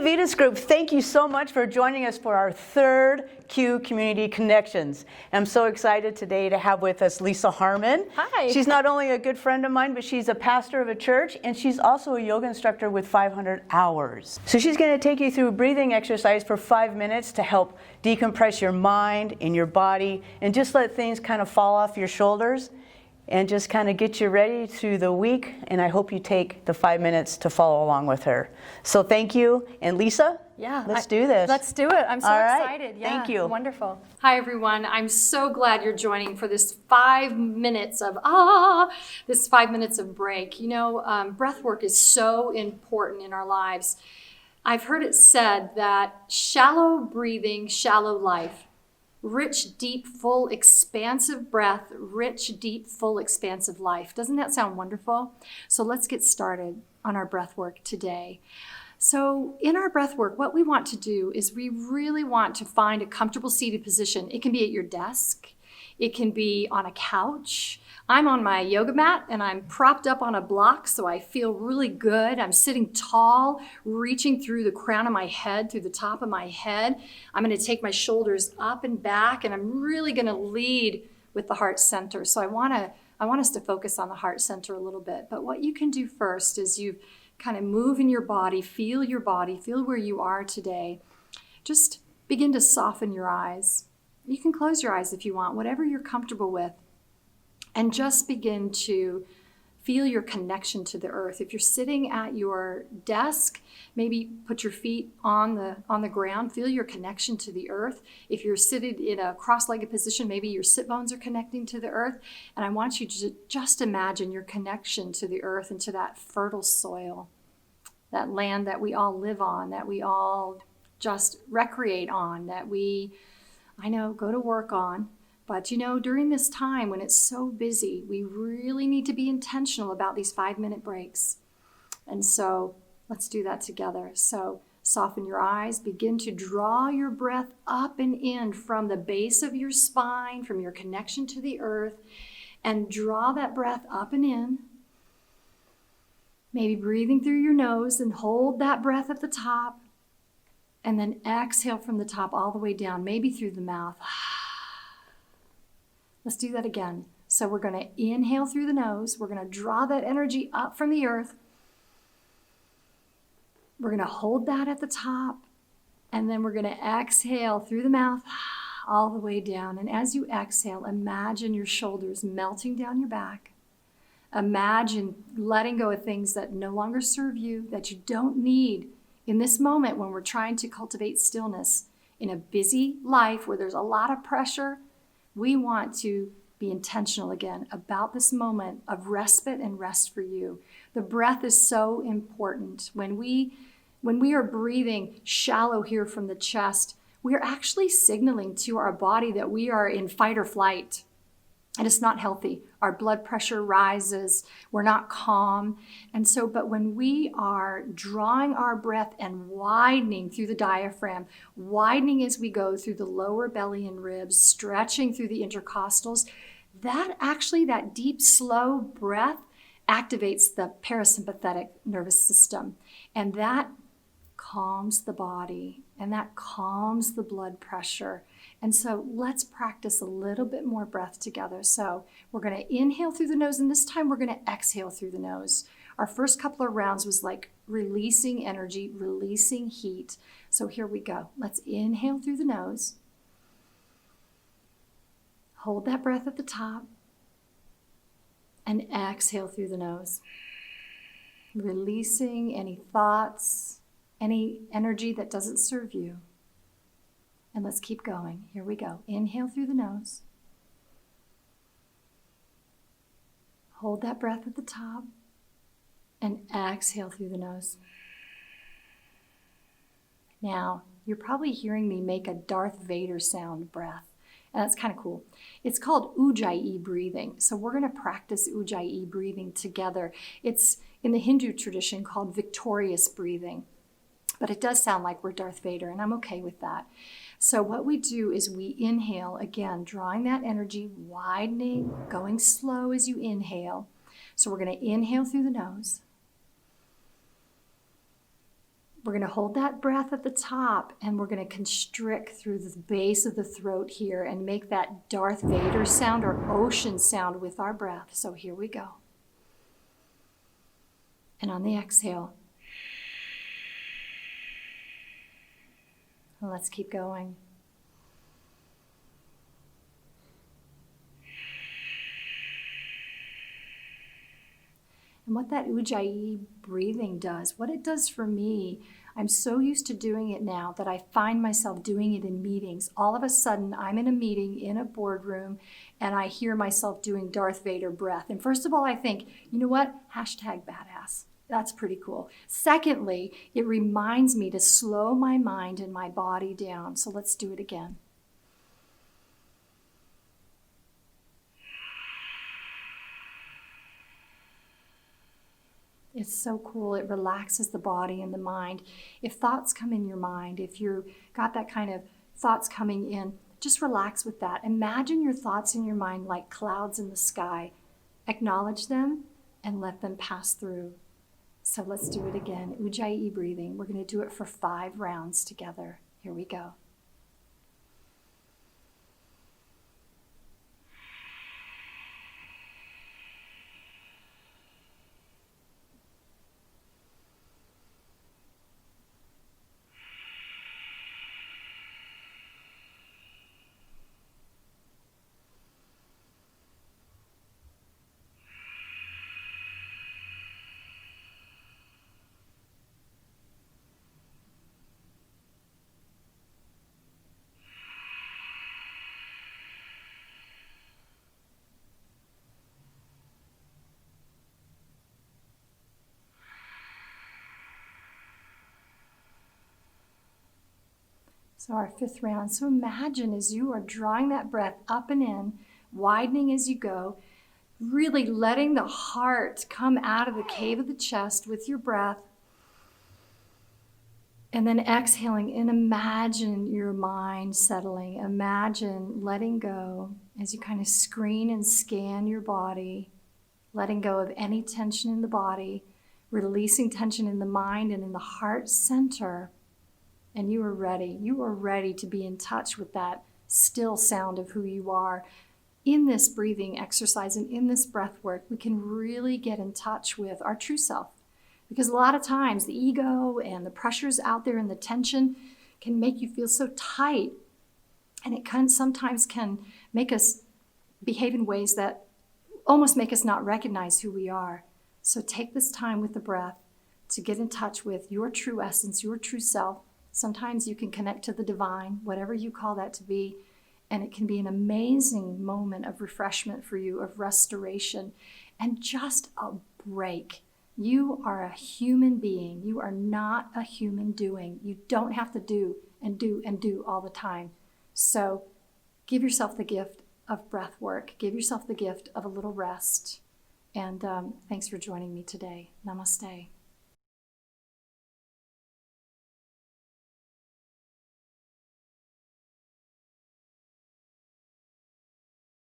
Vitas Group, thank you so much for joining us for our third Q Community Connections. I'm so excited today to have with us Lisa Harmon. Hi. She's not only a good friend of mine, but she's a pastor of a church, and she's also a yoga instructor with 500 hours. So she's going to take you through a breathing exercise for 5 minutes to help decompress your mind and your body and just let things kind of fall off your shoulders and just kind of get you ready through the week. And I hope you take the 5 minutes to follow along with her. So thank you. And Lisa, let's do this. Let's do it. I'm so excited. Yeah, thank you. Wonderful. Hi, everyone. I'm so glad you're joining for this 5 minutes of break. You know, breath work is so important in our lives. I've heard it said that shallow breathing, shallow life. Rich, deep, full, expansive breath, rich, deep, full, expansive life. Doesn't that sound wonderful? So let's get started on our breath work today. So in our breath work, what we want to do is we really want to find a comfortable seated position. It can be at your desk. It can be on a couch. I'm on my yoga mat and I'm propped up on a block, so I feel really good. I'm sitting tall, reaching through the crown of my head, through the top of my head. I'm going to take my shoulders up and back, and I'm really going to lead with the heart center. So I want us to focus on the heart center a little bit. But what you can do first is you kind of move in your body, feel where you are today. Just begin to soften your eyes. You can close your eyes if you want, whatever you're comfortable with. And just begin to feel your connection to the earth. If you're sitting at your desk, maybe put your feet on the ground. Feel your connection to the earth. If you're seated in a cross-legged position, maybe your sit bones are connecting to the earth. And I want you to just imagine your connection to the earth and to that fertile soil, that land that we all live on, that we all just recreate on, that we, go to work on. But during this time when it's so busy, we really need to be intentional about these 5-minute breaks. And so let's do that together. So soften your eyes, begin to draw your breath up and in from the base of your spine, from your connection to the earth, and draw that breath up and in. Maybe breathing through your nose and hold that breath at the top, and then exhale from the top all the way down, maybe through the mouth. Let's do that again. So we're going to inhale through the nose. We're going to draw that energy up from the earth. We're going to hold that at the top. And then we're going to exhale through the mouth all the way down. And as you exhale, imagine your shoulders melting down your back. Imagine letting go of things that no longer serve you, that you don't need in this moment when we're trying to cultivate stillness. In a busy life where there's a lot of pressure, we want to be intentional again about this moment of respite and rest for you. The breath is so important. When we are breathing shallow here from the chest, we are actually signaling to our body that we are in fight or flight. And it's not healthy. Our blood pressure rises. We're not calm. And so, but when we are drawing our breath and widening through the diaphragm, widening as we go through the lower belly and ribs, stretching through the intercostals, that deep, slow breath activates the parasympathetic nervous system. And that calms the body and that calms the blood pressure. And so let's practice a little bit more breath together. So we're going to inhale through the nose, and this time we're going to exhale through the nose. Our first couple of rounds was like releasing energy, releasing heat. So here we go. Let's inhale through the nose. Hold that breath at the top. And exhale through the nose. Releasing any thoughts, any energy that doesn't serve you. And let's keep going. Here we go. Inhale through the nose. Hold that breath at the top. And exhale through the nose. Now, you're probably hearing me make a Darth Vader sound breath. And that's kind of cool. It's called Ujjayi breathing. So we're going to practice Ujjayi breathing together. It's in the Hindu tradition called victorious breathing. But it does sound like we're Darth Vader, and I'm okay with that. So what we do is we inhale, again, drawing that energy, widening, going slow as you inhale. So we're going to inhale through the nose. We're going to hold that breath at the top, and we're going to constrict through the base of the throat here and make that Darth Vader sound or ocean sound with our breath. So here we go. And on the exhale, and let's keep going. And what that Ujjayi breathing does, what it does for me, I'm so used to doing it now that I find myself doing it in meetings. All of a sudden, I'm in a meeting in a boardroom and I hear myself doing Darth Vader breath. And first of all, I think, you know what? #badass. That's pretty cool. Secondly, it reminds me to slow my mind and my body down. So let's do it again. It's so cool. It relaxes the body and the mind. If thoughts come in your mind, if you've got that kind of thoughts coming in, just relax with that. Imagine your thoughts in your mind like clouds in the sky. Acknowledge them and let them pass through. So let's do it again. Ujjayi breathing. We're going to do it for 5 rounds together. Here we go. So our 5th round. So imagine as you are drawing that breath up and in, widening as you go, really letting the heart come out of the cave of the chest with your breath. And then exhaling and imagine your mind settling. Imagine letting go as you kind of screen and scan your body, letting go of any tension in the body, releasing tension in the mind and in the heart center. And you are ready. You are ready to be in touch with that still sound of who you are. In this breathing exercise and in this breath work, we can really get in touch with our true self. Because a lot of times the ego and the pressures out there and the tension can make you feel so tight. And it sometimes can make us behave in ways that almost make us not recognize who we are. So take this time with the breath to get in touch with your true essence, your true self. Sometimes you can connect to the divine, whatever you call that to be, and it can be an amazing moment of refreshment for you, of restoration, and just a break. You are a human being. You are not a human doing. You don't have to do and do and do all the time. So give yourself the gift of breath work. Give yourself the gift of a little rest. And thanks for joining me today. Namaste.